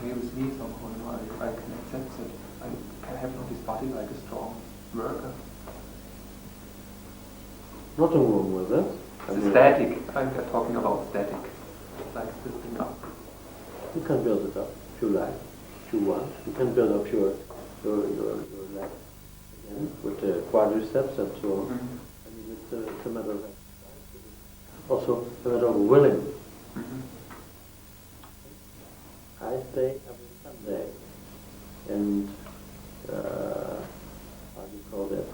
okay with me somehow, I can accept it. I can have this body like a strong worker. Nothing wrong with that. It's static. I'm talking about static. Like this thing up. You can build it up if you like, if you want. You can build up your leg again with the quadriceps and so on. Mm-hmm. I mean, it's a matter of exercise. Also a matter of willing. Mm-hmm. I stay every Sunday, and how do you call that?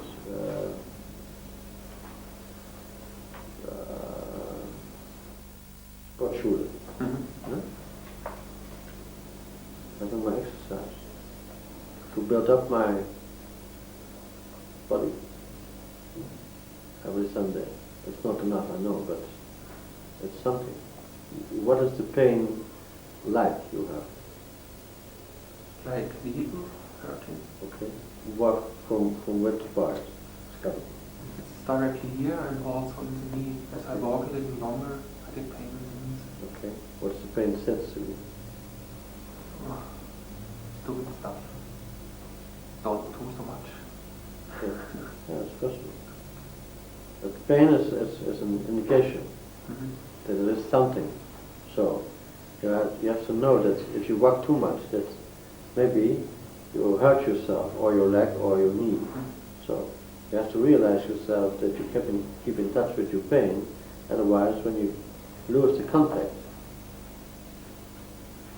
Sportschule. Mm-hmm. Having my exercise to build up my body every Sunday. It's not enough, I know, but it's something. What is the pain like you have? Like needle hurting. Okay. What from which part? Scalp. It's directly here and also in the knee. As I walk a little longer, I get pain in the knees. Okay. What's the pain sense to you? Stupid stuff. Don't do so much. Okay. Yeah, it's possible. But pain is an indication that there is something. So you have to know that if you walk too much, that maybe you will hurt yourself or your leg or your knee. So you have to realize yourself that you keep in touch with your pain. Otherwise, when you lose the contact,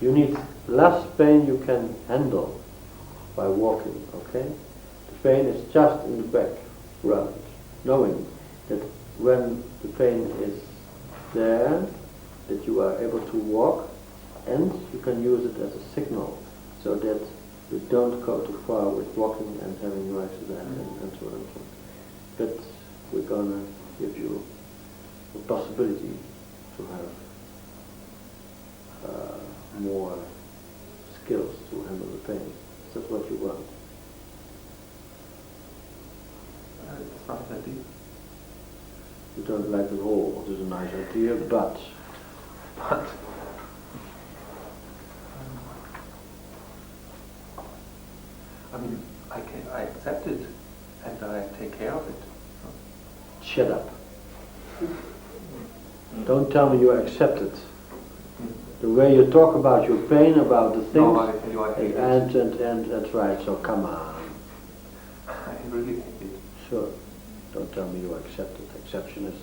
you need less pain you can handle by walking. Okay, the pain is just in the background, knowing that when the pain is there, that you are able to walk, and you can use it as a signal, so that you don't go too far with walking and having no accident and so on and so on. But we're gonna give you the possibility to have more skills to handle the pain. Is that what you want? It's not that deep. You don't like it all. It is a nice idea, but I mean, I accept it and I take care of it. shut up. Don't tell me you accept it. The way you talk about your pain, about the things, No, I tell you I hate it. and that's right, so come on. I really hate it. Sure. Don't tell me you accept it. Exception is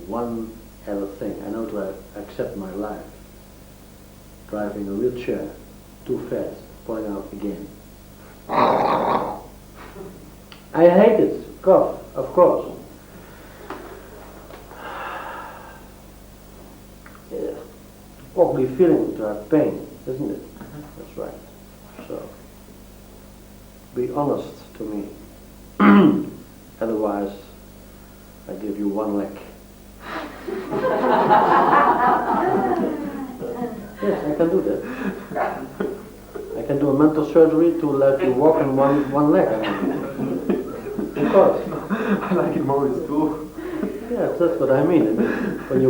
one other thing. I know to accept my life. Driving a wheelchair too fast, falling out again. I hate it, of course. Yeah. Ugly feeling to have pain, isn't it? That's right. So, be honest to me. Otherwise, I give you one leg. Yes, I can do that. I can do a mental surgery to let you walk in one leg. Of course. I like it more as too. Yeah, that's what I mean. When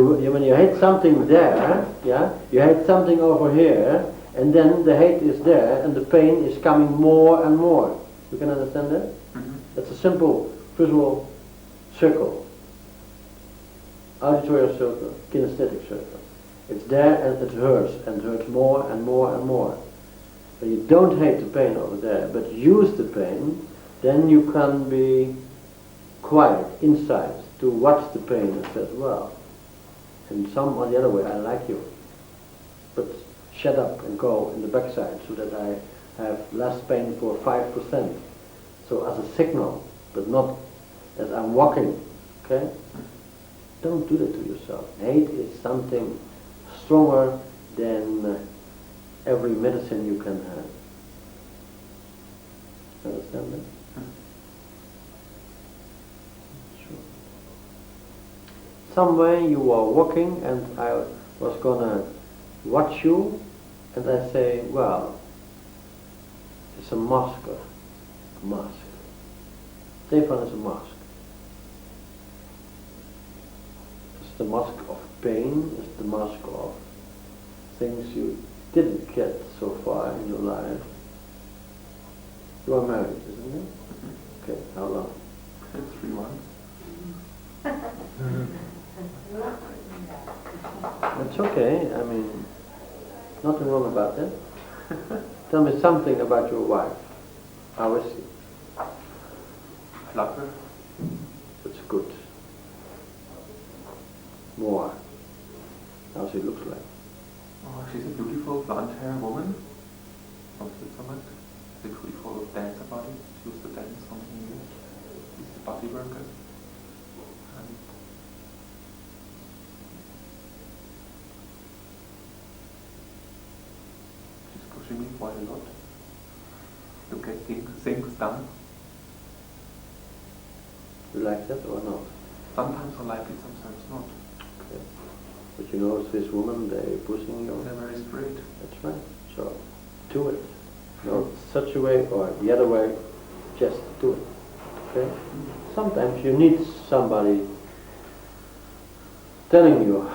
you hate something there, yeah, you hate something over here, and then the hate is there, and the pain is coming more and more. You can understand that? It's a simple visual circle, auditory circle, kinesthetic circle. It's there and it hurts more and more and more. But you don't hate the pain over there, but use the pain, then you can be quiet inside to watch the pain and says, well, and some on the other way, I like you. But shut up and go in the backside so that I have less pain for 5%. So as a signal, but not as I'm walking, okay? Don't do that to yourself. Hate is something stronger than every medicine you can have. Understand that? Sure. Somewhere you are walking and I was gonna watch you and I say, well, it's a mask. A mask. Stefan is a mask. It's the mask of pain, it's the mask of things you didn't get so far in your life. You are married, isn't it? Okay, how long? 3 months. That's okay, I mean, nothing wrong about that. Tell me something about your wife. How is she? I love her. That's good. More. How she looks like. Oh, she's a beautiful blonde-haired woman from Switzerland. She's a beautiful dancer body. She used to dance for many years. She's a body worker. And she's pushing me quite a lot to get things done. You like that or not? Sometimes I like it, sometimes not. Okay. But you know, Swiss women, they're pushing you. They're very straight. That's right. So, do it. Not such a way or the other way, just do it. Okay? Sometimes you need somebody telling you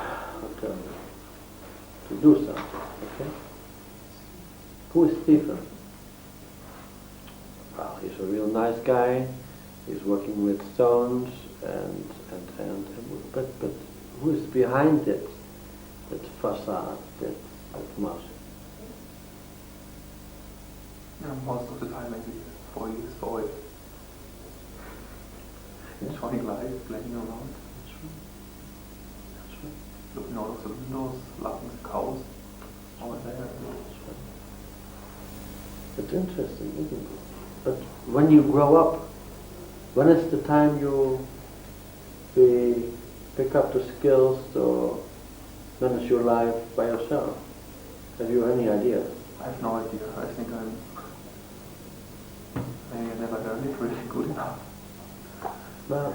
to do something. Okay? Who is Stefan? Well, he's a real nice guy. He's working with stones but who is behind it? That facade, that mask. Yeah, most of the time maybe 4 years forward. Yeah. Enjoying life, playing around, That's right. That's right. looking out of the windows, laughing at the cows over there. That's right. It's interesting, isn't it? But when you grow up, when is the time you pick up the skills to manage your life by yourself? Have you any idea? I have no idea. I think maybe I never learned it really good enough. Well,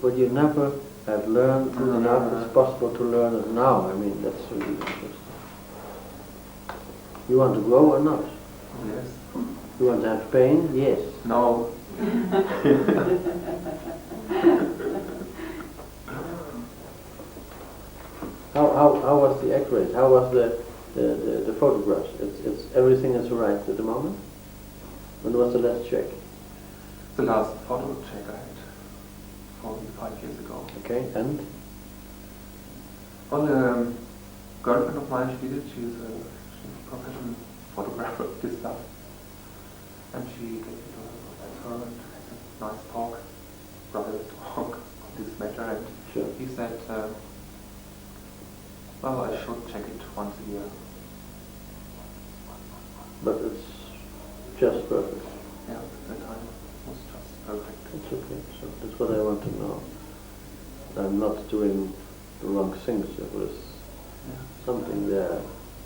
but you never have learned good enough. It's possible to learn it now. I mean, that's really interesting. You want to grow or not? Yes. You want to have pain? Yes. No. How was the X-rays? How was the photographs? It's everything is right at the moment? When was the last check? The last photo check I had probably 5 years ago. Okay, and? Well, a girlfriend of mine, she's a professional photographer of this stuff. And she gave me to her and had a nice talk, private talk on this matter, and Sure. he said, well, I should check it once a year. But it's just perfect. Yeah, the time was just perfect. It's okay. So that's what I want to know. I'm not doing the wrong things. There was something there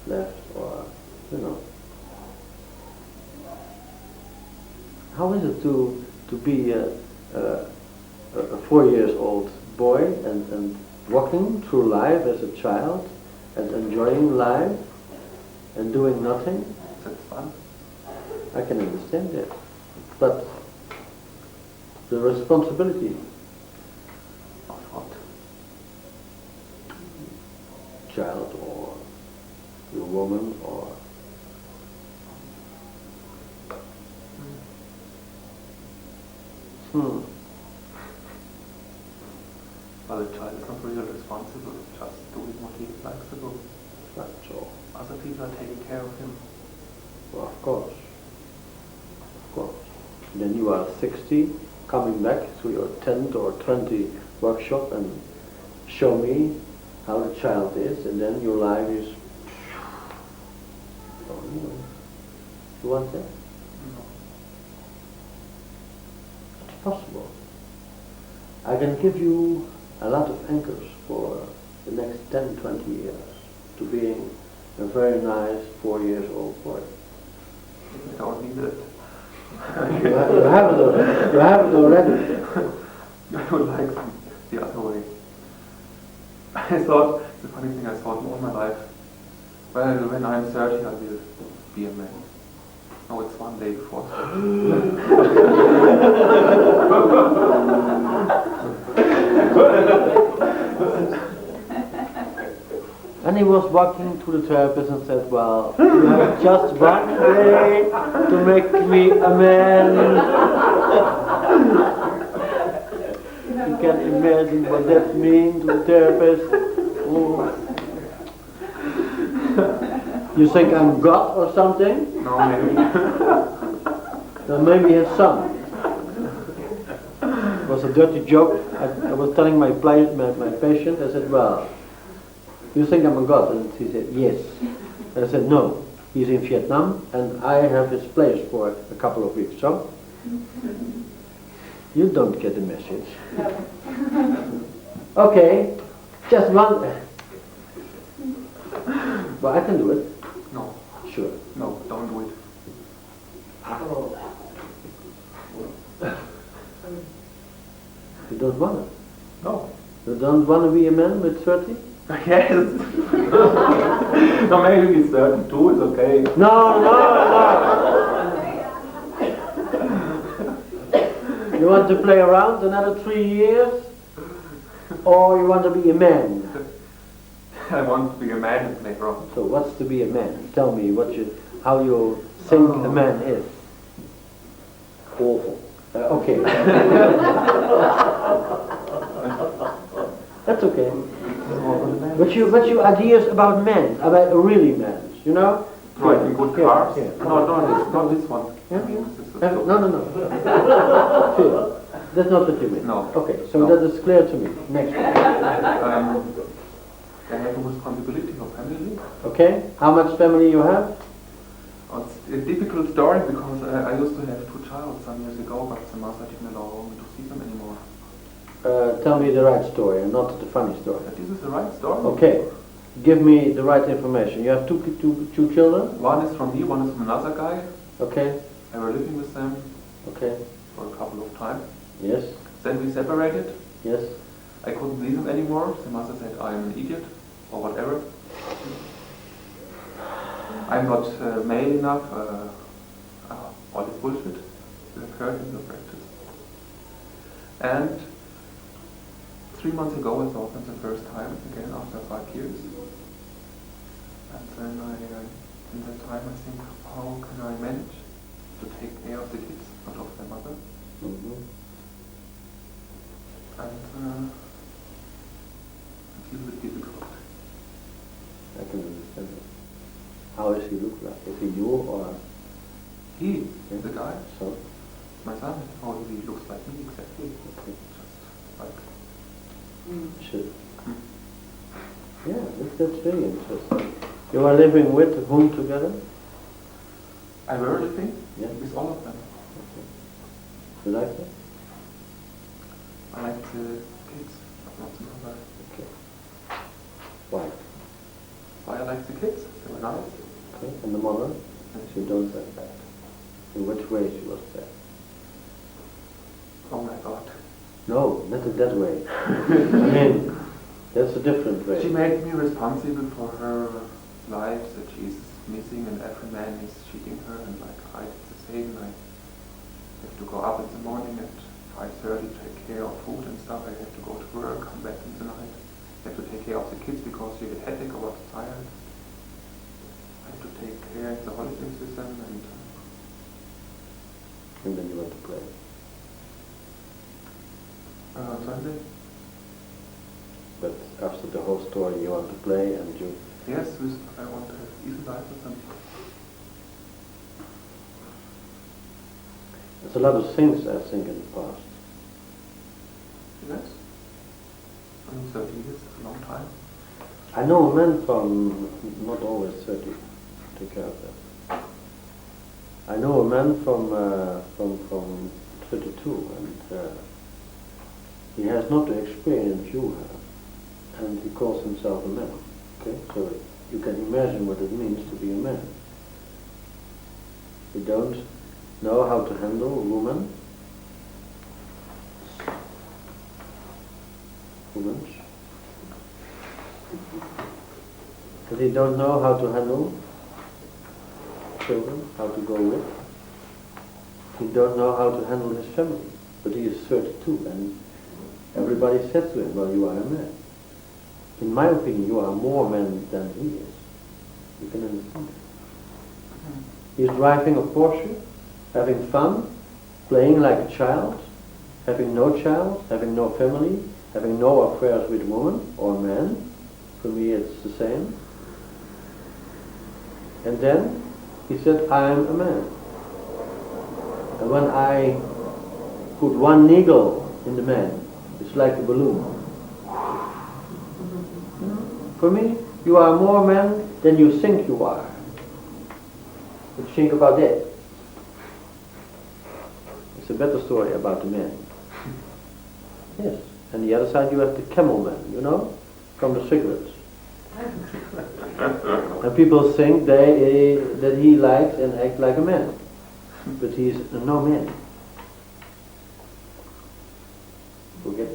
left, or you know. How is it to be a 4-year-old boy and walking through life as a child and enjoying life and doing nothing? That's fun. I can understand that. But the responsibility Of what? child or your woman or Well, the child is not really responsible, it's just doing what he likes to do. that's all. Other people are taking care of him. Well, of course. Of course. Then you are 60, coming back to your 10th or 20 workshop and show me how the child is, and then your life is... Oh, anyway. You want that? No. It's possible. I can give you a lot of anchors for the next 10, 20 years to being a very nice 4-year-old boy. I don't need it. You have it already. You have it already. I would like the other way. I thought, it's a funny thing, I thought all my life, well, when I'm 30 I will be a man. No, it's one day before 30. And he was walking to the therapist and said, well, you have just one day to make me a man. You can imagine what that means to the therapist. Oh. You think I'm God or something? No, maybe. Then maybe his son. It was a dirty joke. I was telling my patient, I said, well, you think I'm a god? And he said, yes. And I said, no, he's in Vietnam and I have his place for a couple of weeks, so? You don't get the message. Okay, just one. Well, I can do it. No. Sure. No, don't do it. You don't want it? No. You don't want to be a man with 30? Yes. No, maybe 32 is okay. No. You want to play around another 3 years? Or you want to be a man? I want to be a man and play around. So what's to be a man? Tell me how you think a man is. Awful. Okay. That's okay. But your ideas about men, about really men, you know? Driving good cars? Yeah. No, not this one. Yeah? No. Sure. That's not what you mean. No. Okay, so No. that is clear to me. Next one. I have a responsibility of family. Okay, how much family you have? It's a difficult story because I used to have 2 children some years ago, but the mother didn't allow me to see them anymore. Tell me the right story and not the funny story. This is the right story. Okay, give me the right information. You have two children? One is from me, one is from another guy. Okay. I was living with them Okay. for a couple of times. Yes. Then we separated. Yes. I couldn't see them anymore. The mother said I'm an idiot or whatever. I'm not male enough. All this bullshit you have heard in the practice. And 3 months ago I saw them the first time again after 5 years. And then in that time I think, how can I manage to take care of the kids, not of their mother? Mm-hmm. And it's a little bit difficult. I can understand it. How does he look like? Is he you or? He, Yeah. the guy, So? my son, how he looks like me exactly. Okay. Just like. Should. Yeah, that's very interesting. You are living with whom together? I were living Yeah. with all of them. Okay. You like that? I like the kids, but not the mother. Okay. Why? Why I like the kids? They were nice. Okay. And the mother? She don't like that. In which way she was bad? Oh my God. No, not in that way. I mean, that's a different way. She made me responsible for her life, that she's missing and every man is cheating her, and like I did the same. I have to go up in the morning at 5:30, take care of food and stuff. I have to go to work, come back in the night. I have to take care of the kids because she had headache or was tired. I have to take care of the holidays with them and then you want to play. Sunday. But after the whole story you want to play and you... Yes, I want to have easy life with them. There's a lot of things I think in the past. Yes. 30 years is a long time. I know a man from, not always 30, take care of that. I know a man from 32 and he has not the experience you have and he calls himself a man. Okay, so you can imagine what it means to be a man. You don't know how to handle a woman. But he don't know how to handle children, how to go with. He don't know how to handle his family. But he is 32 and everybody said to him, well, you are a man. in my opinion, you are more man than he is. You can understand. He's driving a Porsche, having fun, playing like a child, having no child, having no family, having no affairs with woman or man. For me it's the same. And then he said, I am a man. And when I put one needle in the man, it's like a balloon. For me, you are more man than you think you are. But think about that. It's a better story about the man. Yes. And the other side you have the camel man, you know, from the cigarettes. And people think that he likes and acts like a man. But he's no man. Forget.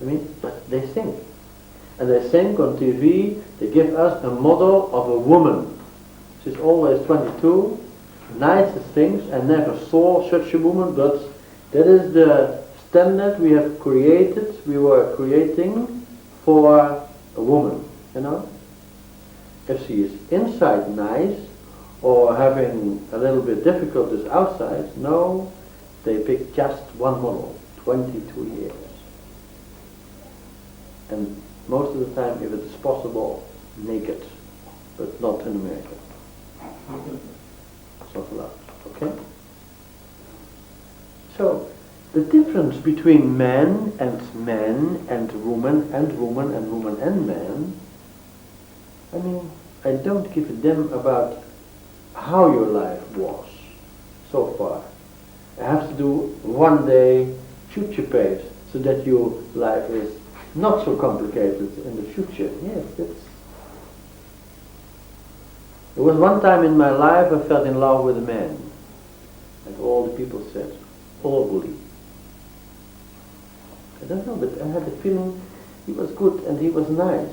I mean, but they think. And they think on TV, they give us a model of a woman. She's always 22, nicest things. I never saw such a woman, but that is the standard we have created, we were creating for a woman, you know. If she is inside nice, or having a little bit difficulties outside, no, they pick just one model, 22 years. And most of the time, if it is possible, naked, but not in America. It's not allowed, okay? So, the difference between man and woman and woman and woman and man, I mean, I don't give a damn about how your life was so far. I have to do one day future pace so that your life is not so complicated in the future. Yes, that's... There was one time in my life I fell in love with a man, and all the people said, overly. I don't know, but I had the feeling he was good and he was nice.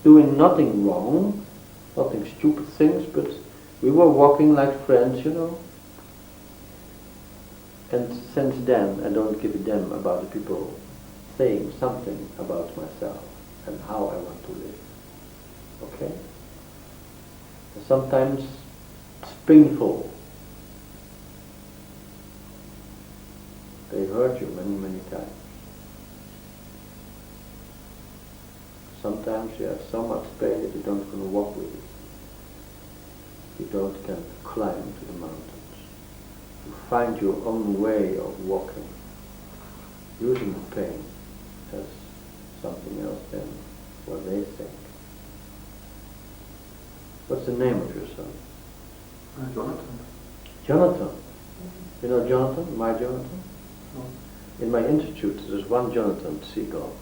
Doing nothing wrong, nothing stupid things, but we were walking like friends, you know. And since then I don't give a damn about the people saying something about myself and how I want to live. Okay? And sometimes it's painful. They hurt you many, many times. Sometimes you have so much pain that you don't want to walk with it. You don't can climb to the mountains. You find your own way of walking, using the pain as something else than what they think. What's the name of your son? Jonathan. Jonathan. You know Jonathan? My Jonathan? No. In my institute there's one Jonathan Seagull.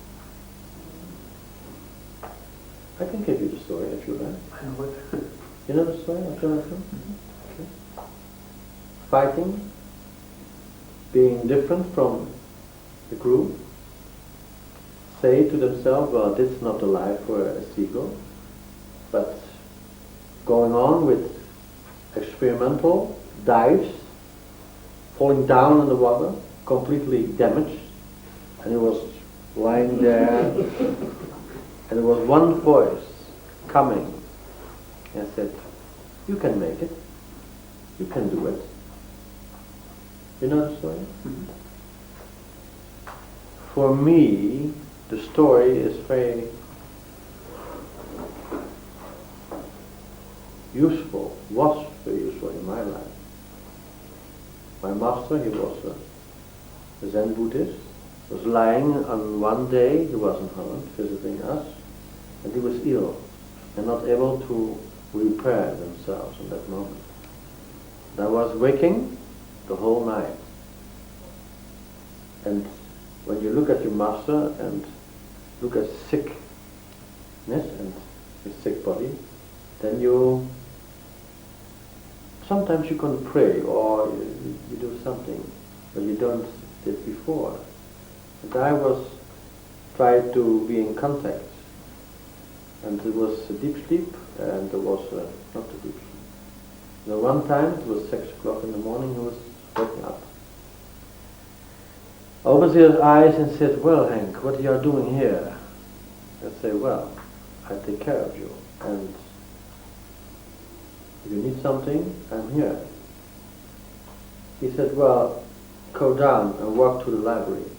I can give you the story if you like. I know it. You know the story of Jonathan? Mm-hmm. Okay. Fighting, being different from the group, say to themselves, well, this is not the life for a seagull, but going on with experimental dives, falling down in the water, completely damaged, and he was lying there, and there was one voice coming and said, you can make it, you can do it. You know the story? Mm-hmm. For me, the story is very useful, was very useful in my life. My master, he was a Zen Buddhist, was lying on one day, he was in Holland visiting us, and he was ill and not able to repair themselves in that moment. And I was waking the whole night. And when you look at your master and look at sickness and his sick body, then sometimes you can pray or you do something that you don't did before. And I was tried to be in contact, and it was a deep sleep, and there was not a deep sleep. And one time, it was 6 o'clock in the morning, he was waking up. Opened his eyes and said, well, Hank, what are you doing here? and say, well, I take care of you, and if you need something, I'm here. He said, well, go down and walk to the library.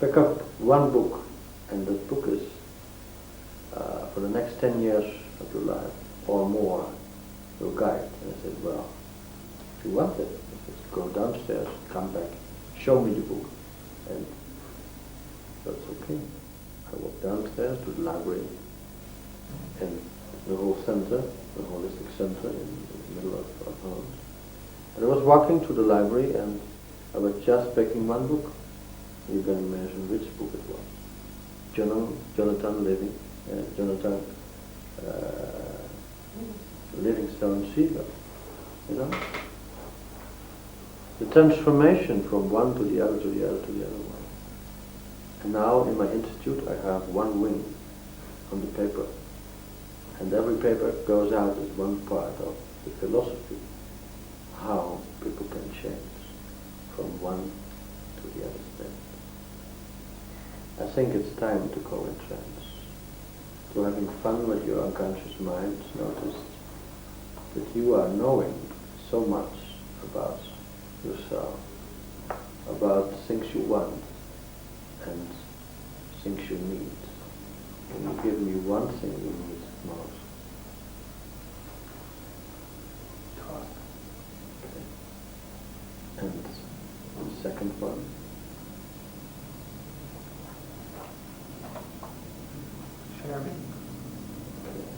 Pick up one book, and that book is for the next 10 years of your life, or more, your guide. And I said, well, if you want it, I said, go downstairs, come back, show me the book. And that's okay. I walked downstairs to the library, and the whole center, the holistic center in the middle of Holland. And I was walking to the library, and I was just picking one book. You can imagine which book it was. Jonathan Livingstone Seeger. You know? The transformation from one to the other, to the other, to the other one. And now in my institute I have one wing on the paper. And every paper goes out as one part of the philosophy, how people can change from one to the other state. I think it's time to go in trance, to having fun with your unconscious mind. Notice that you are knowing so much about yourself, about things you want and things you need. Can you give me one thing you need most? Trust. Okay. And the second one? Sharing. Okay.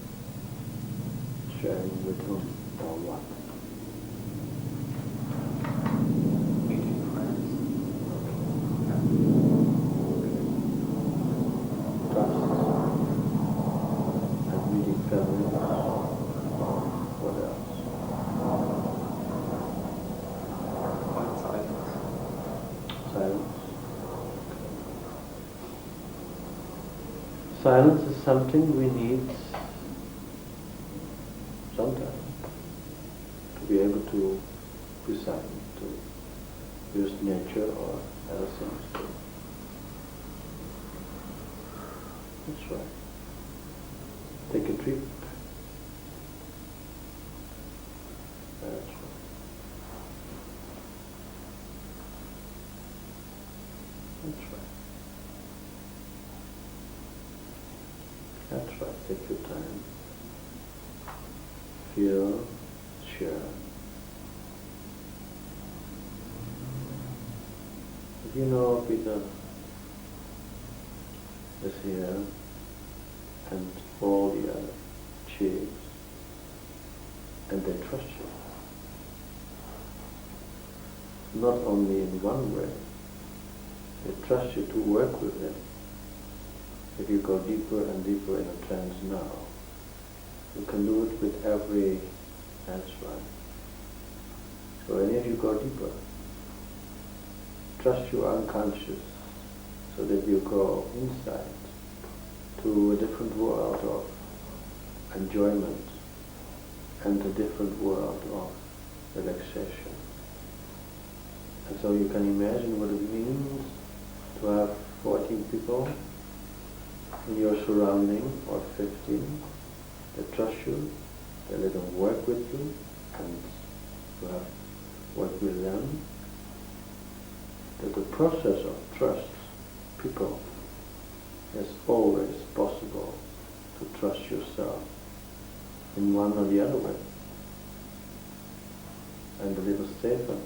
Sharing with whom or what? Meeting friends. Trust and meeting family. What else? Quiet silence. Silence. Silence is something we need sometimes to be able to be silent, to use nature or other things to. That's right. Take a trip. That's right. That's right. That's right. Take your time. Feel, share. You know, Peter is here, and all the other chiefs, and they trust you. Not only in one way, they trust you to work with them. If you go deeper and deeper in a trance now, you can do it with every answer. So and if you go deeper, trust your unconscious so that you go inside to a different world of enjoyment and a different world of relaxation. And so you can imagine what it means to have 14 people in your surrounding, or 15, that trust you, that let them work with you, and you have worked with them. That the process of trust people is always possible to trust yourself in one or the other way. And the little Stefan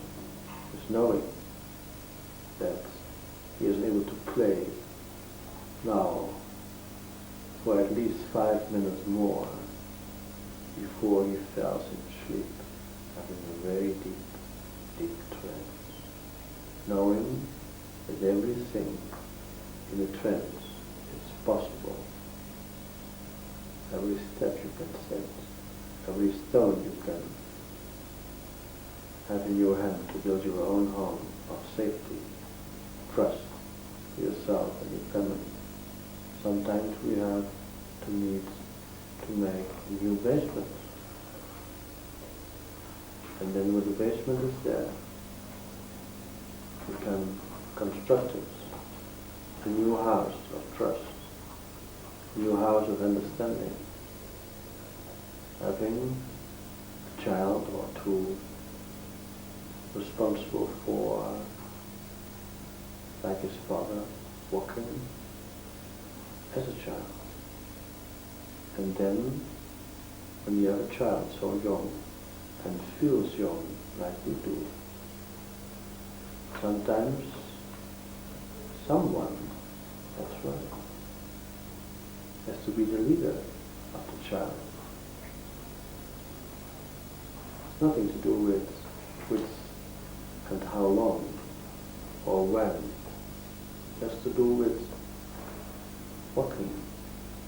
is knowing that he is able to play now for at least 5 minutes more before he falls in sleep, having a very deep, deep trance, knowing that everything in a trance is possible. Every step you can set, every stone you can have in your hand to build your own home of safety, trust yourself and your family. Sometimes we have to need to make a new basement. And then when the basement is there, we can construct it a new house of trust, a new house of understanding. Having a child or two responsible for, like his father, walking as a child. And then, when you have a child so young and feels young like you do, sometimes someone, that's right, has to be the leader of the child. It's nothing to do with and how long or when. It has to do with walking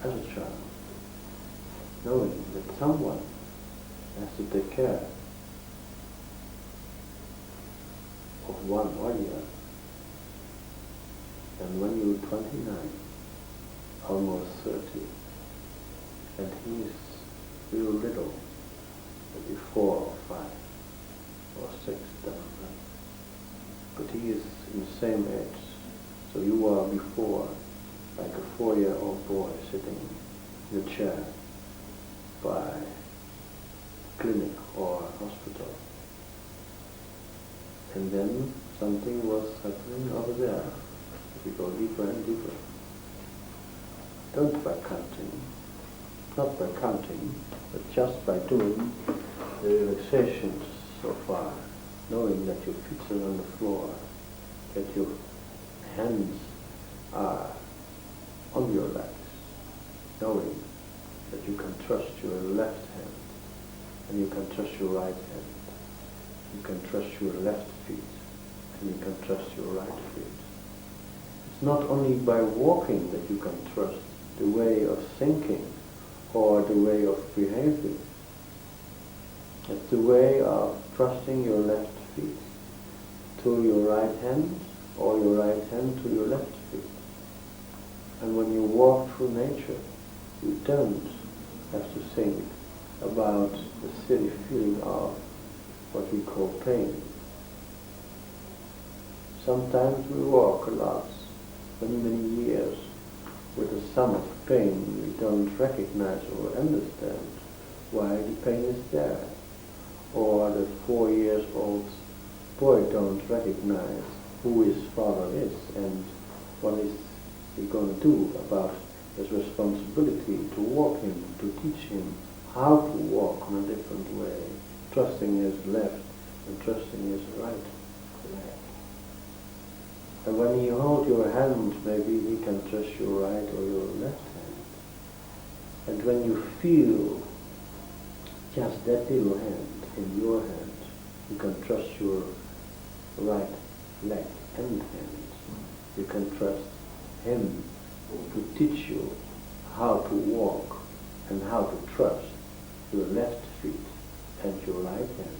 as a child, knowing that someone has to take care of one or the other. And when you're 29, almost 30, and he's real little, maybe 4 or 5 or 6, down there. But he is in the same age, so you are before, like a 4-year-old boy sitting in a chair by clinic or hospital. And then something was happening over there. We go deeper and deeper. Don't by counting, not by counting, but just by doing the relaxations so far, knowing that your feet are on the floor, that your hands are on your legs, knowing that you can trust your left hand, and you can trust your right hand, you can trust your left feet, and you can trust your right feet. It's not only by walking that you can trust the way of thinking or the way of behaving. It's the way of trusting your left feet to your right hand or your right hand to your left feet. And when you walk through nature, you don't have to think about the silly feeling of what we call pain. Sometimes we walk a lot, many years, with a sum of pain we don't recognize or understand why the pain is there. Or the 4-year-old boy don't recognize who his father is and what is he going to do about his responsibility to walk him, to teach him how to walk in a different way, trusting his left and trusting his right leg. And when you hold your hand, maybe he can trust your right or your left hand. And when you feel just that little hand in your hand, you can trust your right leg and hand. You can trust him to teach you how to walk and how to trust your left feet and your right hand.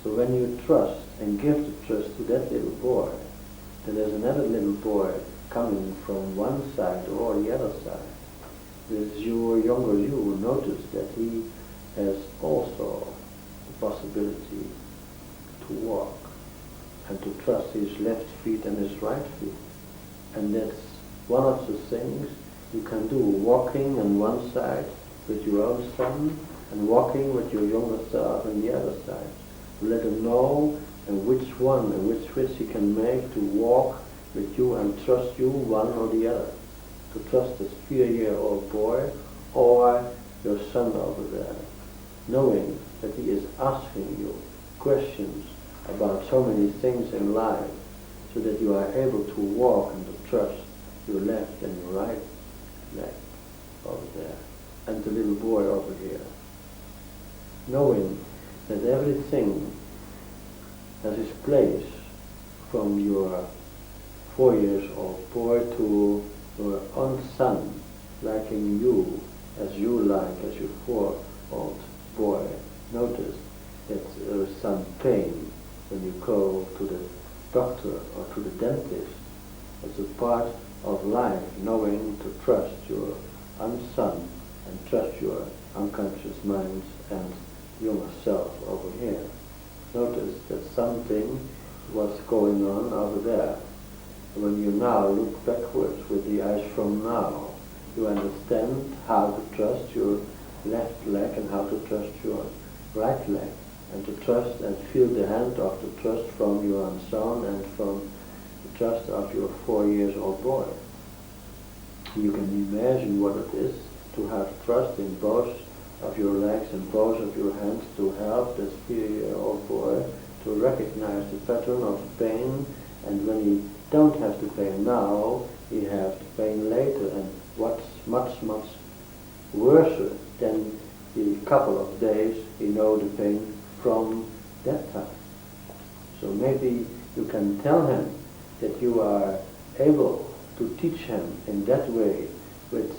So when you trust and give the trust to that little boy, then there's another little boy coming from one side or the other side. As your younger you notice that he has also the possibility to walk and to trust his left feet and his right feet. And that's one of the things you can do, walking on one side with your own son and walking with your younger self on the other side. Let him know and which one and which switch he can make to walk with you and trust you one or the other. To trust this 4-year-old boy or your son over there, knowing that he is asking you questions about so many things in life so that you are able to walk and to trust your left and your right leg over there and the little boy over here. Knowing that everything has its place from your 4-year-old boy to your own son liking you as you like as your 4-year-old boy. Notice that there is some pain when you go to the doctor or to the dentist. It's a part of life, knowing to trust your own son and trust your unconscious mind and younger self over here. Notice that something was going on over there. When you now look backwards with the eyes from now, you understand how to trust your left leg and how to trust your right leg, and to trust and feel the hand of the trust from your own son and from the trust of your 4-year-old boy. You can imagine what it is to have trust in both of your legs and both of your hands to help this 4-year-old boy to recognize the pattern of pain, and when he don't have the pain now, he has the pain later, and what's much, much worse than the couple of days he know the pain from that time. So maybe you can tell him that you are able to teach him in that way with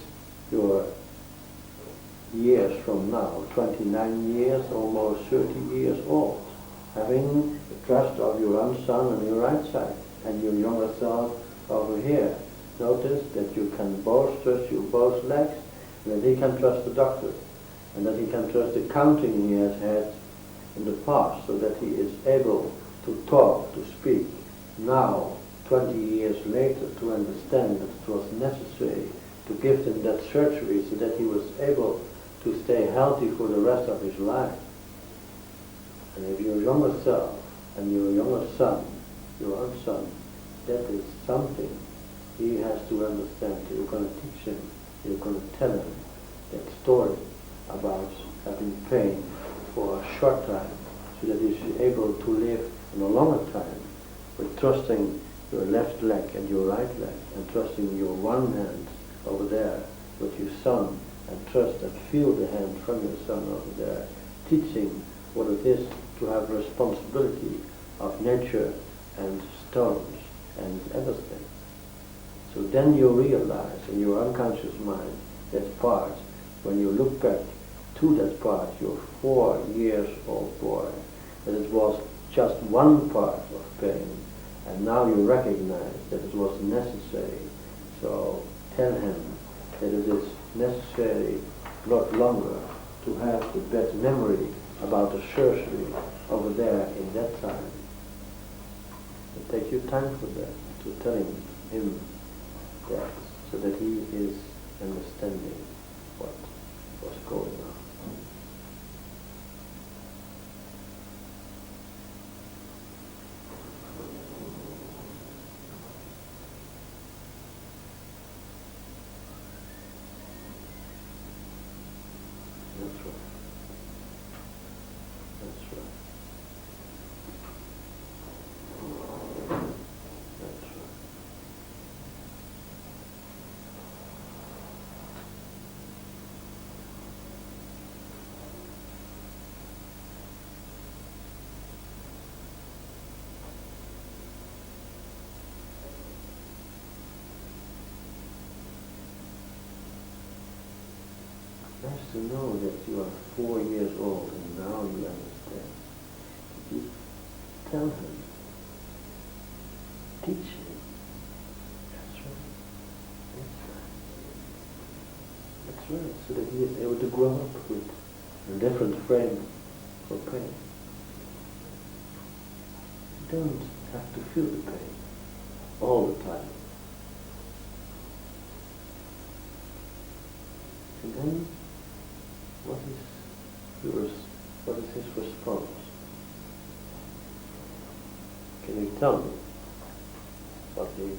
your years from now, 29 years, almost 30 years old, having the trust of your own son on your right side and your younger self over here. Notice that you can both trust your both legs, and that he can trust the doctor, and that he can trust the counting he has had in the past, so that he is able to talk, to speak now, 20 years later, to understand that it was necessary to give him that surgery so that he was able to stay healthy for the rest of his life. And if your younger self and your younger son, your own son, that is something he has to understand. You're going to teach him, you're going to tell him that story about having pain for a short time, so that he's able to live in a longer time with trusting your left leg and your right leg, and trusting your one hand over there with your son, and trust and feel the hand from your son over there, teaching what it is to have responsibility of nature and stones and everything. So then you realize in your unconscious mind that part, when you look back to that part, your 4-year-old boy, that it was just one part of pain, and now you recognize that it was necessary. So tell him that it is necessary not longer to have the bad memory about the surgery over there in that time. It takes you time for that, to telling him that, so that he is understanding what was going on. That's right. That's right. That's right. Nice to know that you are 4 years old and now you understand. You tell him, teach him. That's right. That's right. That's right. So that he is able to grow up with a different frame for pain. You don't have to feel the pain all the time. And then, what is his response? Can you tell me what he is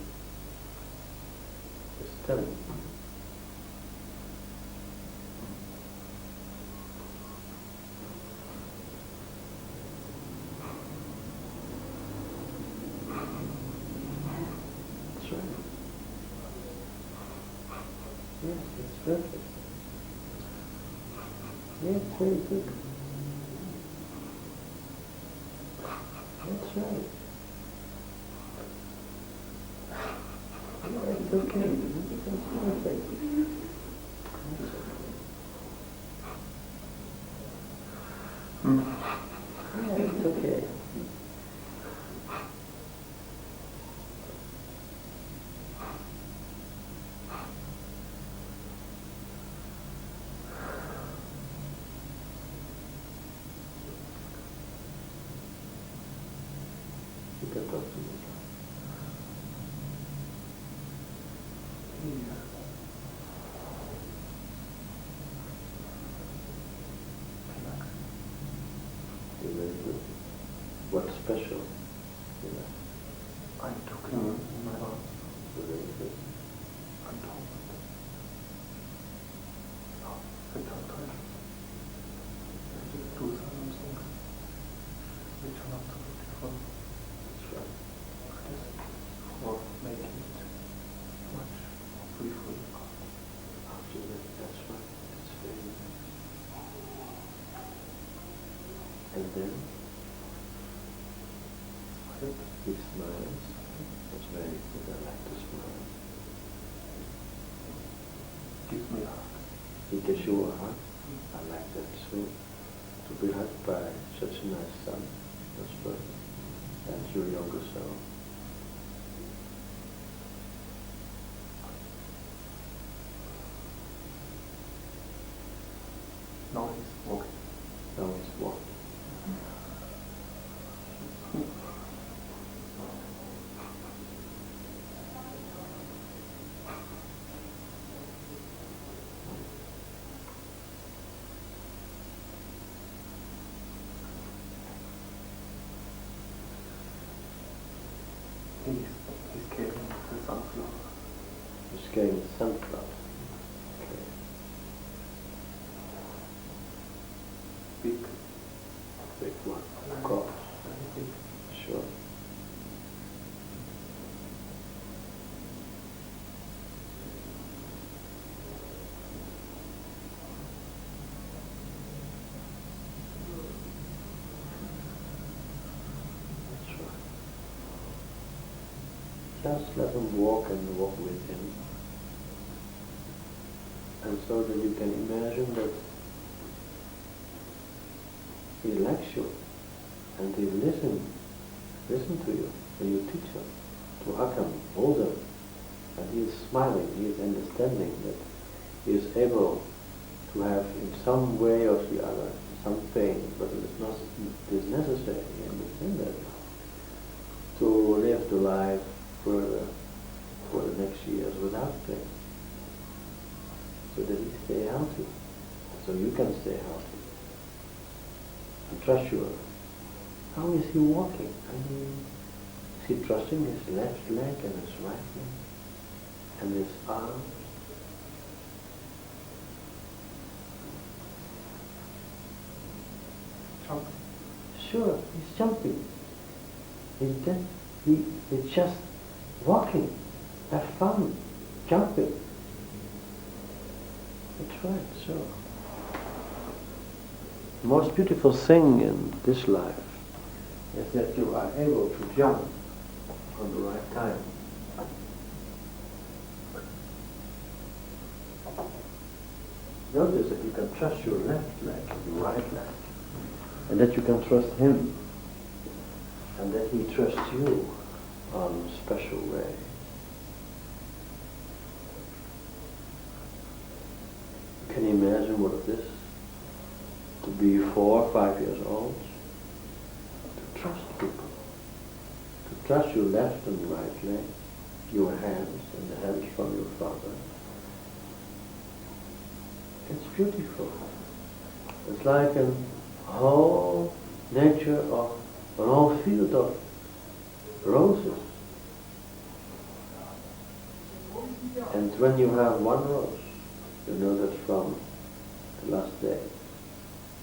telling you? That's right. Yes, that's perfect. Yes, very good. That's right. Yeah, it's okay. That's perfect. Yeah, it's okay. You can talk to me. What's special? Yeah. I took him in my arms. Very good. I'm told. Oh, vertrouwde. I just do some things which are not so beautiful. That's right. But this for making it much more beautiful. Absolutely, that's right. That's very nice. And then he smiles. That's very good. I like to smile. Gives me a hug. He gives you a hug. I like that too. To be hugged by such a nice son. That's perfect. And your younger self. Now he's walking. Now he's walking. He's carrying the sunflower. He's carrying the sunflower. Okay. Big. Big one. Of course. Very big. Sure. That's right. Just let him walk and walk with him. And so that you can imagine that he likes you and he listen to you when you teach him, to hug him, hold him, and he is smiling, he is understanding that he is able to have in some way or the other some pain, but it is necessary, he understands that, to live the life further for the next years without pain, so that he stay healthy, so you can stay healthy. And trust you. How is he walking? I mean, is he trusting his left leg and his right leg and his arms? Jumping. Sure, he's jumping. He's just walking. Have fun. Jumping. That's right, sure. The most beautiful thing in this life is that you are able to jump on the right time. Notice that you can trust your left leg and your right leg, and that you can trust him, and that he trusts you on a special way. Can you imagine what it is to be 4 or 5 years old? To trust people. To trust your left and right leg, your hands and the hands from your father. It's beautiful. It's like a whole nature of, a whole field of roses. And when you have one rose, you know that from the last day,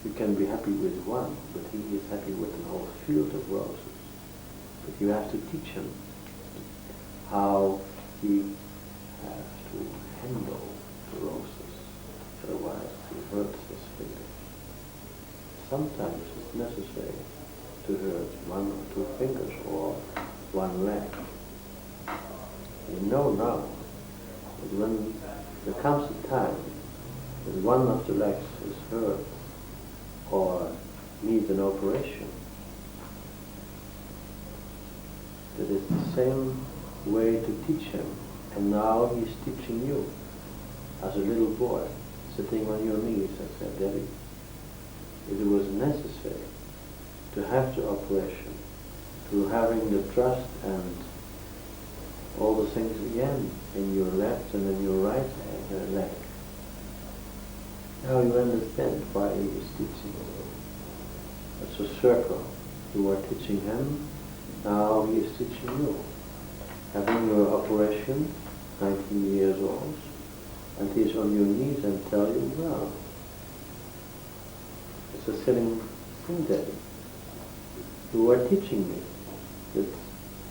you can be happy with one, but he is happy with a whole field of roses. But you have to teach him how he has to handle the roses, otherwise he hurts his fingers. Sometimes it's necessary to hurt 1 or 2 fingers or 1 leg. You know now that when there comes a time that one of the legs is hurt or needs an operation, that is the same way to teach him. And now he's teaching you as a little boy, sitting on your knees and said, Daddy, it was necessary to have the operation, to having the trust and all the things again in your left and in your right leg. Now you understand why he is teaching you. It's a circle. You were teaching him, now he is teaching you. Having your operation, 19 years old, and he is on your knees and tell you, well, it's a silly thing, Daddy. You were teaching me that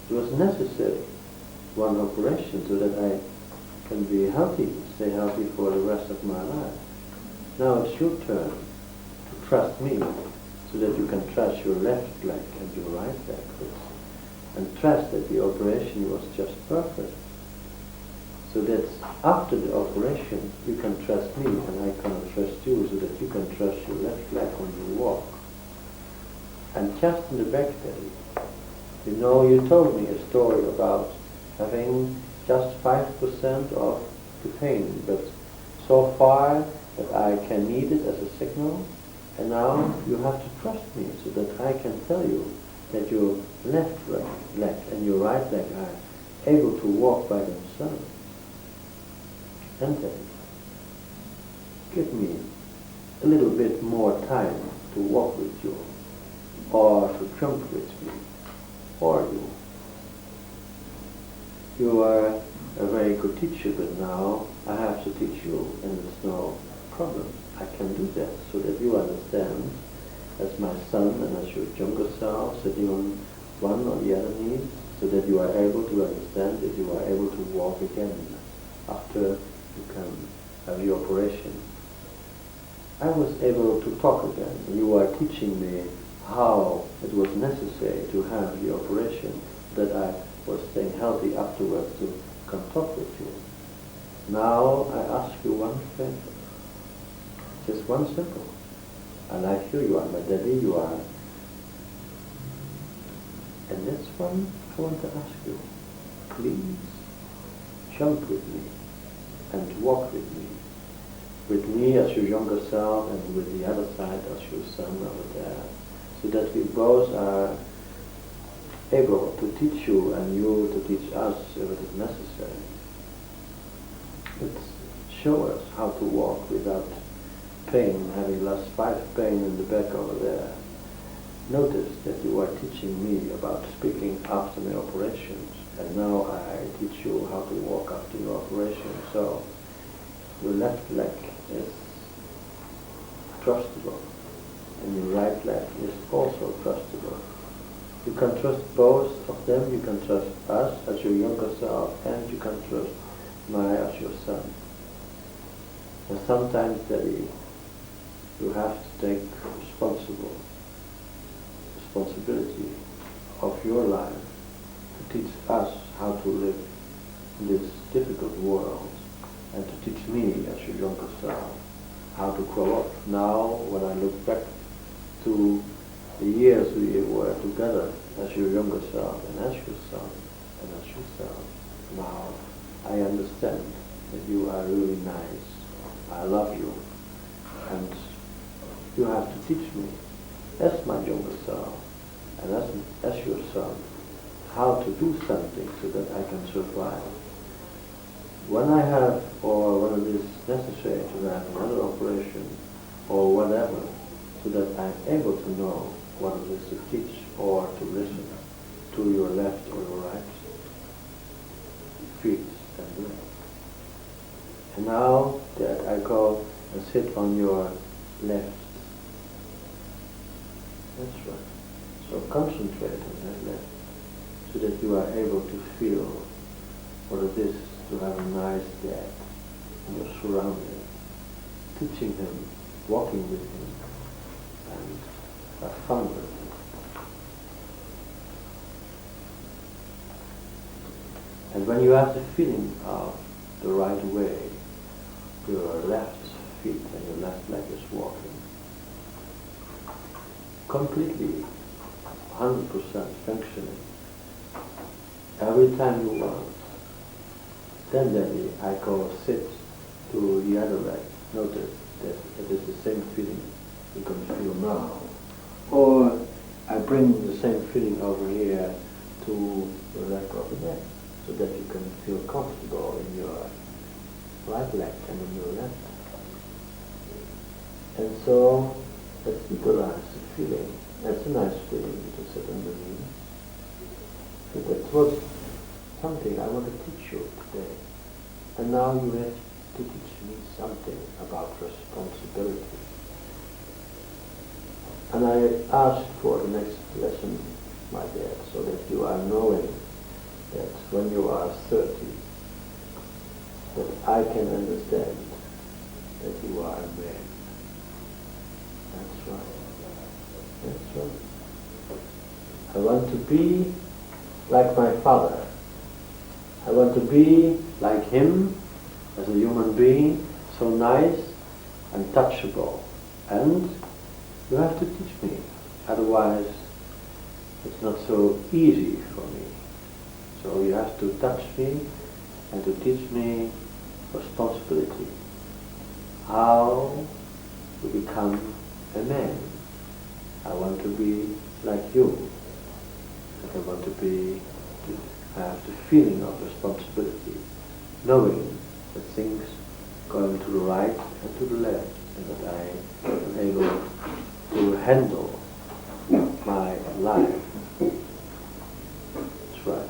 it was necessary, one operation, so that I can be healthy, stay healthy for the rest of my life. Now it's your turn to trust me, so that you can trust your left leg and your right leg, and trust that the operation was just perfect. So that after the operation you can trust me and I can trust you, so that you can trust your left leg when you walk. And just in the back, Daddy, you know, you told me a story about having just 5% of the pain, but so far that I can need it as a signal, and now you have to trust me so that I can tell you that your left leg and your right leg are able to walk by themselves. And then give me a little bit more time to walk with you, or to jump with me, or you. You are a very good teacher, but now I have to teach you, and there's no problem. I can do that so that you understand, as my son and as your younger self, sitting on one or the other knee, so that you are able to understand that you are able to walk again after you can have the operation. I was able to talk again. You are teaching me how it was necessary to have the operation, that I was staying healthy afterwards to come talk with you. Now I ask you one favor, just one simple. I like you, you are my daddy, you are. And that's one I want to ask you. Please jump with me and walk with me. With me as your younger self and with the other side as your son over there. So that we both are able to teach you and you to teach us if it is necessary. Let's show us how to walk without pain, having lost 5 pain in the back over there. Notice that you are teaching me about speaking after my operations, and now I teach you how to walk after your operation. So your left leg is trustable, and your right leg is also trustable. You can trust both of them. You can trust us as your younger self, and you can trust me as your son. And sometimes, Daddy, you have to take responsibility of your life to teach us how to live in this difficult world, and to teach me as your younger self how to grow up. Now, when I look back to the years we were together as your younger self and as your son and as yourself, now I understand that you are really nice. I love you, and you have to teach me as my younger self and as your son how to do something so that I can survive. When I have, or when it is necessary to have another operation or whatever, so that I'm able to know what it is to teach or to listen to your left or your right feet and leg. And now that I go and sit on your left. That's right. So concentrate on that left, so that you are able to feel what it is to have a nice dad in your surroundings, teaching him, walking with him, and have fun with him. And when you have the feeling of the right way, your left feet and your left leg is walking completely 100% functioning every time you want. Then Daddy, I go sit to the other leg. Notice that it is the same feeling you can feel now. Or I bring the same feeling over here to your leg over there, so that you can feel comfortable in your right leg and in your left. And so let's equalize the feeling That's a nice feeling to sit on the knee. So that was something I want to teach you today. And now you have to teach me something about responsibility. And I asked for the next lesson, my dear, so that you are knowing that when you are 30, that I can understand that you are a man. That's right. That's right. I want to be like my father. I want to be like him as a human being, so nice and touchable. And you have to teach me, otherwise it's not so easy for me. So you have to touch me and to teach me responsibility. How to become a man. I want to be like you. And I want to have the feeling of responsibility, knowing that things going to the right and to the left, and that I am able to handle my life. That's right.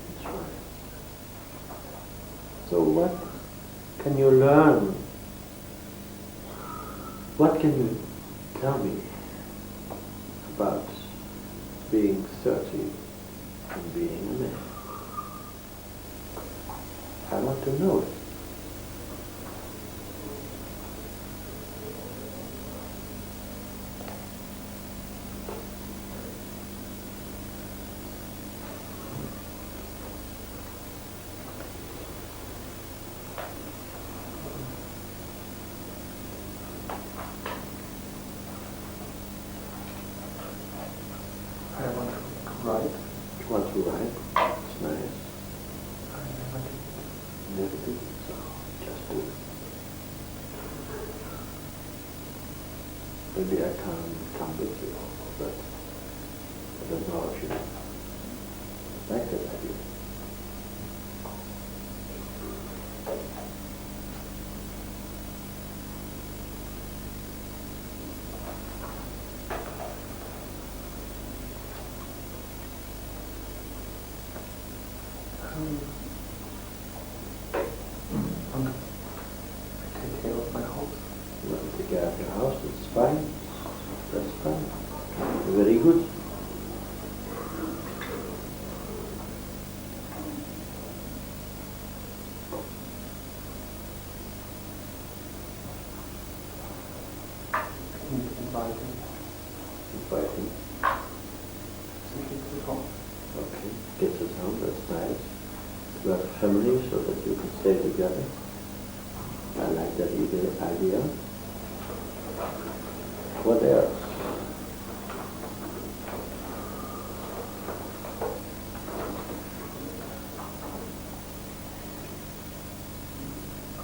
That's right. So what can you learn? What can you tell me about being 30 and being a man? I want to know it. You want to write? It's nice. Never did it, so just do it. Maybe I can come with you, but I don't know if you like that idea. Take care of my house. You want to take care of your house? It's fine. That's fine. Very good. Invite him. Okay, gets us home, that's nice. To have a family so that you can stay together. I like that idea. What else?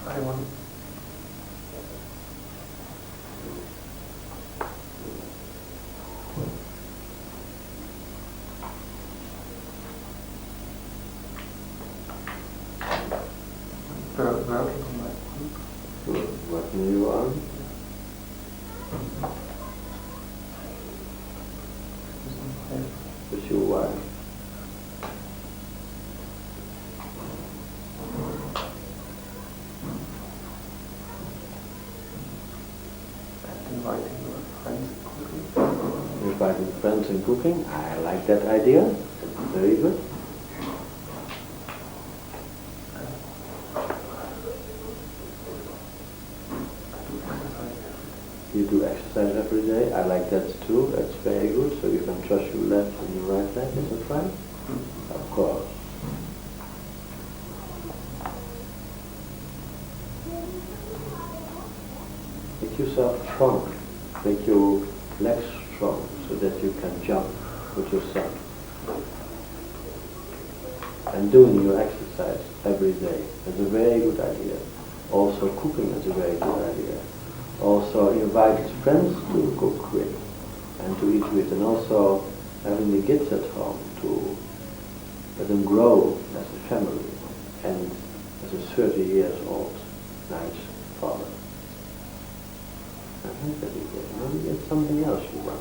I want working on my group. What do you want? With your wife. Inviting your friends cooking. Inviting friends and cooking. I like that idea. It's very good. You do exercise every day. I like that too. That's very good. So you can trust your left and your right leg, is that right? Of course. Make yourself strong. Make your legs strong so that you can jump with your son. And doing your exercise every day is a very good idea. Also cooking is a very good idea. Also invite friends to cook with and to eat with, and also having the kids at home to let them grow as a family and as a 30 years old nice father. I like that idea. Maybe it's something else you want.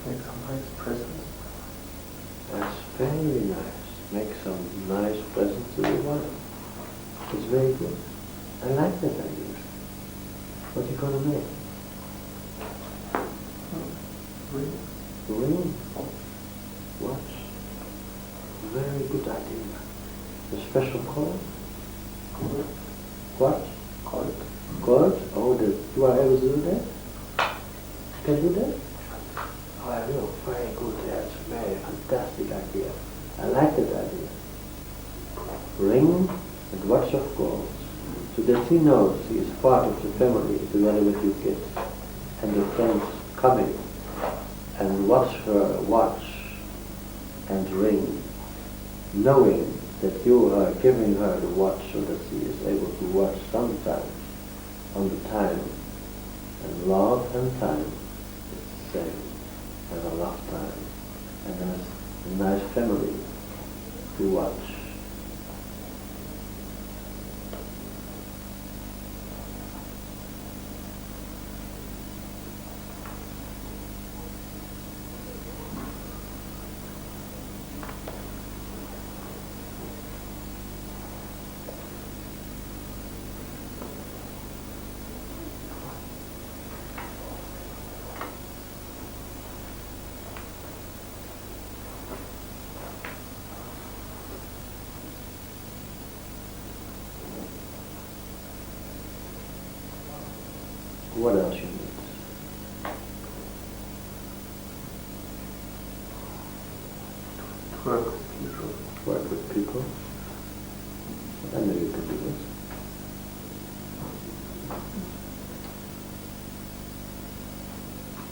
Make some nice presents. That's very nice. Make some nice presents to your wife. It's very good. I like that idea. What are you going to make? Ring. Ring? Watch. Very good idea. A special cord? Gold. What? Gold. Cord? Oh, you are able to do that? Can you do that? Oh, I will. Very good. That's a very fantastic idea. I like that idea. Ring and watch of gold, so that he knows he is part of the family together with you kids and your friends coming, and watch her watch and ring, knowing that you are giving her the watch so that she is able to watch sometimes on the time. And love and time is the same as a love time, and as a nice family to watch. What else you need? Work with people. Work with people. I know you can do this.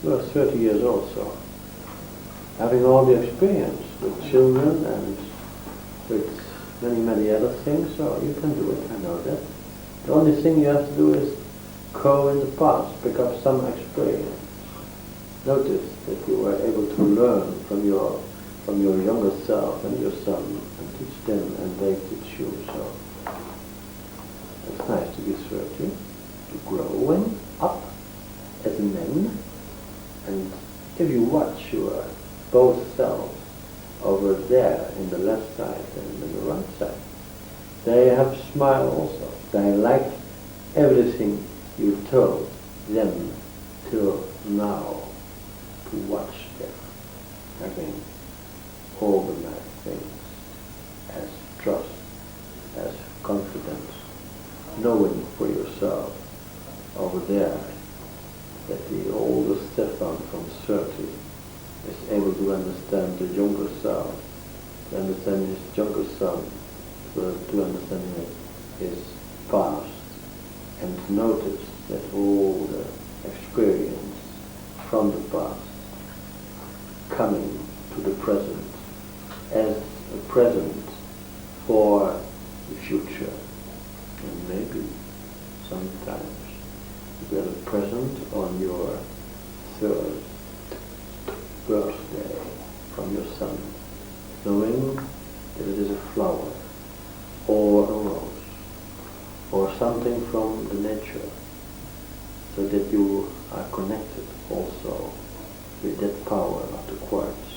You are 30 years old, so having all the experience with children and with many other things, so you can do it, I know that. The only thing you have to do is go in the past, pick up some experience. Notice that you were able to learn from your younger self and your son, and teach them and they teach you. So it's nice to be 30, to growing up as a man. And if you watch your both selves over there in the left side and in the right side, they have a smile also. They like everything you told them till now, to watch them having all the nice things as trust, as confidence, knowing for yourself over there that the older Stefan from 30 is able to understand the younger self, to understand his younger son, to understand his past, and to notice that all the experience from the past coming to the present as a present for the future. And maybe sometimes you get a present on your 3rd birthday from your son, knowing that it is a flower or a rose or something from the nature, so that you are connected also with that power of the quartz,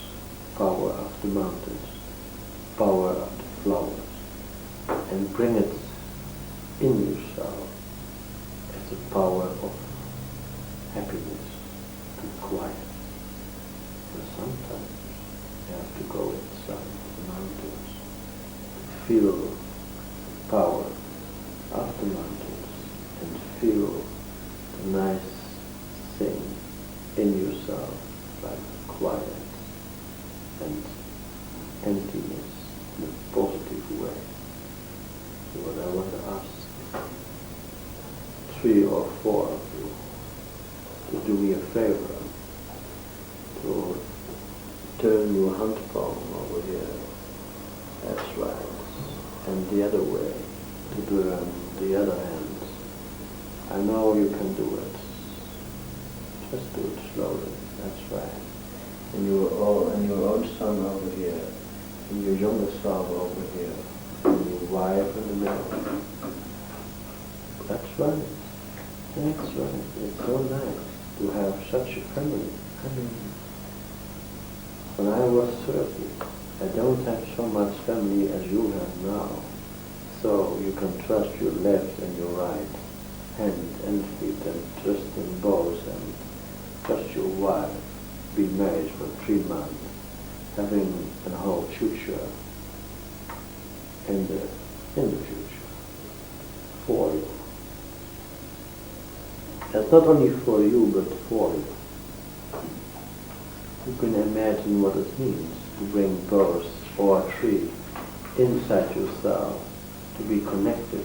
power of the mountains, power of the flowers, and bring it in yourself as the power of happiness to quiet. And sometimes you have to go inside the mountains to feel the power of the mountains and feel the nice thing in yourself, like quiet and emptiness in a positive way. So what I want to ask 3 or 4 of you to do me a favor turn your hand palm over here. That's right. And the other way, to turn the other hand. I know you can do it. Just do it slowly. That's right. And your own son over here, and your younger self over here, and your wife in the middle. That's right. That's right. It's so nice to have such a family. I mean, when I was 30, I don't have so much family as you have now. So you can trust your left and your right hand and feet and trust them both and trust your wife, be married for 3 months, having a whole future in the future for you. That's not only for you, but for you. You can imagine what it means to bring both or 3 inside yourself, to be connected,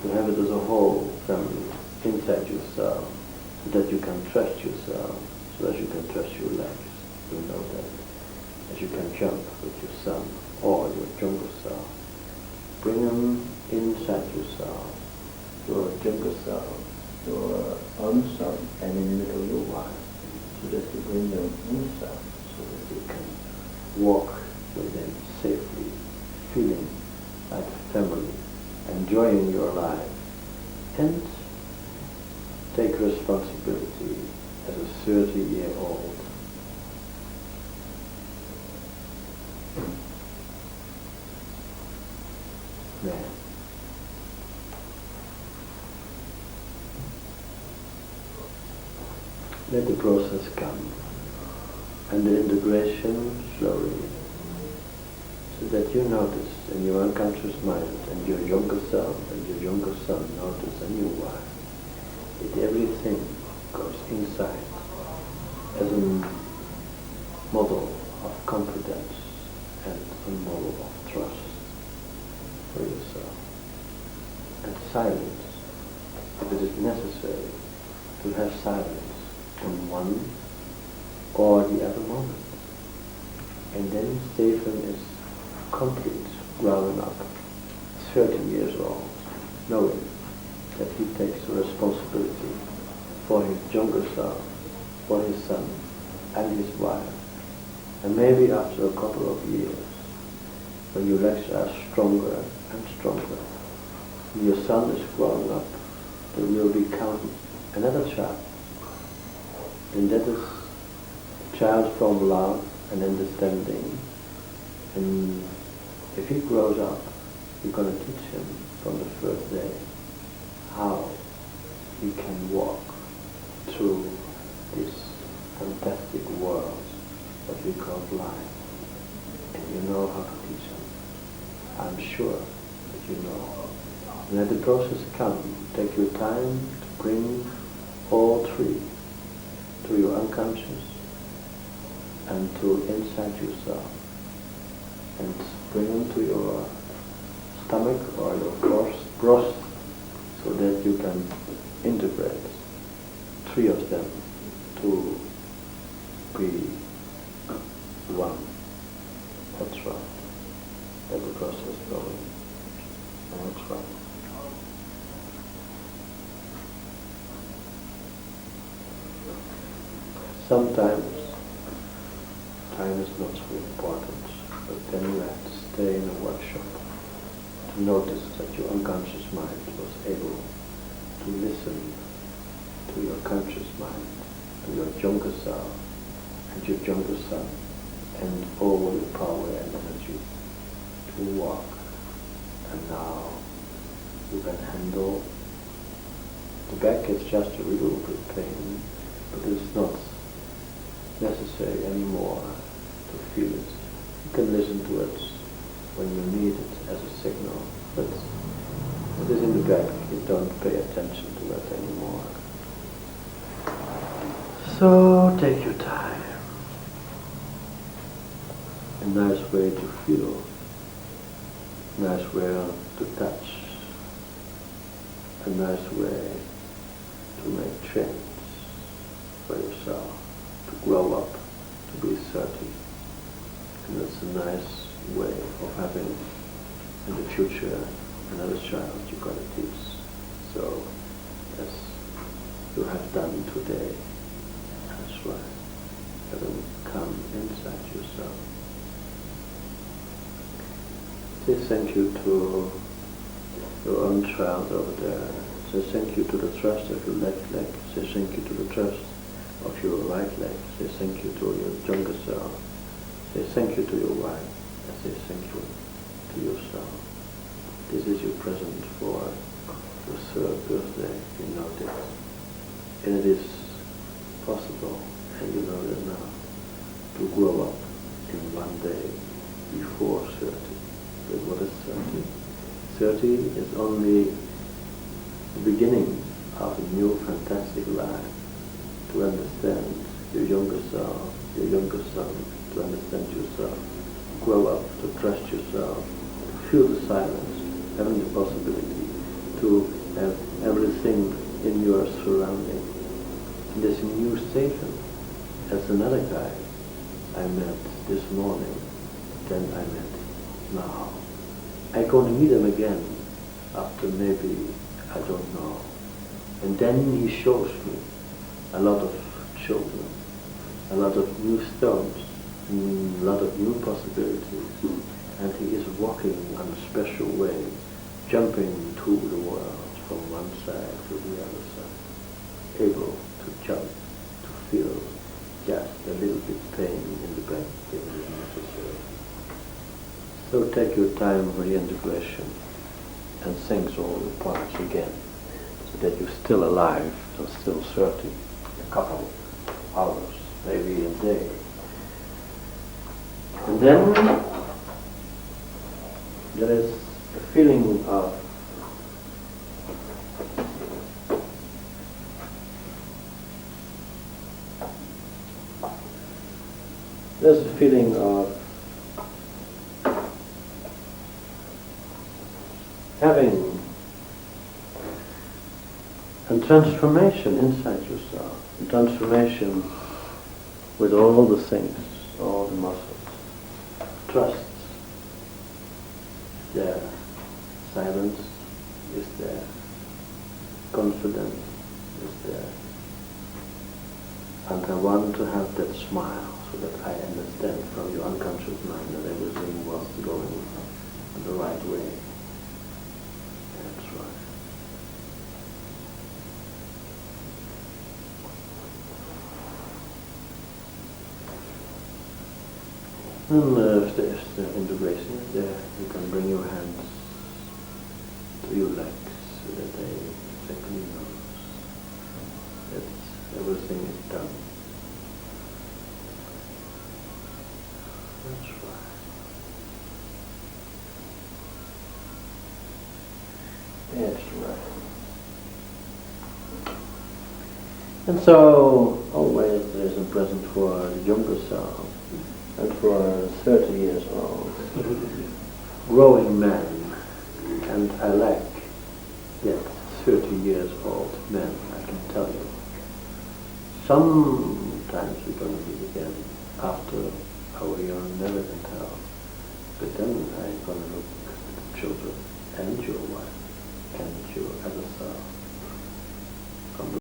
to have it as a whole family inside yourself, so that you can trust yourself, so that you can trust your legs. You know that. As you can jump with your son or your younger self. Bring them inside yourself, your younger self, your own son, and in the middle your wife, so that you bring them inside, so that you can walk with them safely, feeling like family, enjoying your life, and take responsibility as a 30-year-old. Man. Let the process come, and the integration slowly, so that you notice in your unconscious mind and your younger self and your younger son notice and your wife that everything goes inside as a model of confidence and a model of trust for yourself. And silence, if it is necessary to have silence in one or the other moment. And then Stefan is complete, growing up, 30 years old, knowing that he takes the responsibility for his younger self, for his son and his wife. And maybe after a couple of years, when your legs are stronger and stronger, and your son is growing up, there will become another child. And that is a child from love and understanding. And if he grows up, you're going to teach him from the first day how he can walk through this fantastic world that we call life. And you know how to teach him. I'm sure that you know. Let the process come. Take your time to bring all 3 to your unconscious and to inside yourself, and bring them to your stomach or your breast, so that you can integrate 3 of them to be one. That's right. Let the process going. That's right. Sometimes time is not so important, but then you have to stay in a workshop to notice that your unconscious mind was able to listen to your conscious mind, to your younger self and your younger son, and all your power and energy to walk. And now you can handle the back. Is just a little bit pain, but it's not necessary anymore to feel it. You can listen to it when you need it as a signal, but it is in the back. You don't pay attention to it anymore. So take your time. A nice way to feel, nice way to touch, a nice way to make change for yourself, to grow up, to be 30, child, you're going to teach. So, as you have done today, that's right. Let them come inside yourself. Say thank you to your own child over there. Say thank you to the trust of your left leg. Say thank you to the trust of your right leg. Say thank you to your younger self. Say thank you to your wife. And say thank you to yourself. This is your present for your third birthday. You know this. And it is possible, and you know that now, to grow up in one day before 30. But what is 30? 30 is only the beginning of a new fantastic life. To understand your younger self, your younger son, to understand yourself, grow up, to trust yourself, to feel the silence, having the possibility to have everything in your surrounding. And there's a new Stefan. As another guy I met this morning, then I met now. I'm going to meet him again after maybe, I don't know. And then he shows me a lot of children, a lot of new stones, a lot of new possibilities. And he is walking on a special way, jumping to the world from one side to the other side, able to jump, to feel just a little bit pain in the back if it is necessary. So take your time for the integration and thanks all the parts again, so that you're still alive and still 30, a couple of hours, maybe a day. And then there is a feeling of having a transformation inside yourself, a transformation with all the things, all the muscles. Trust is there, silence is there, confidence is there. And I want to have that smile so that I understand from your unconscious mind that everything was going in the right way. That's right. And if the integration is there, you can bring your hands to your legs so that they exactly know that everything is done. That's right. That's right. And so, always there is a present for the younger self. And for 30 years old, growing man, and I like yet 30 years old men, I can tell you. Sometimes we're going to meet again after our young never can tell. But then I'm going to look at the children and your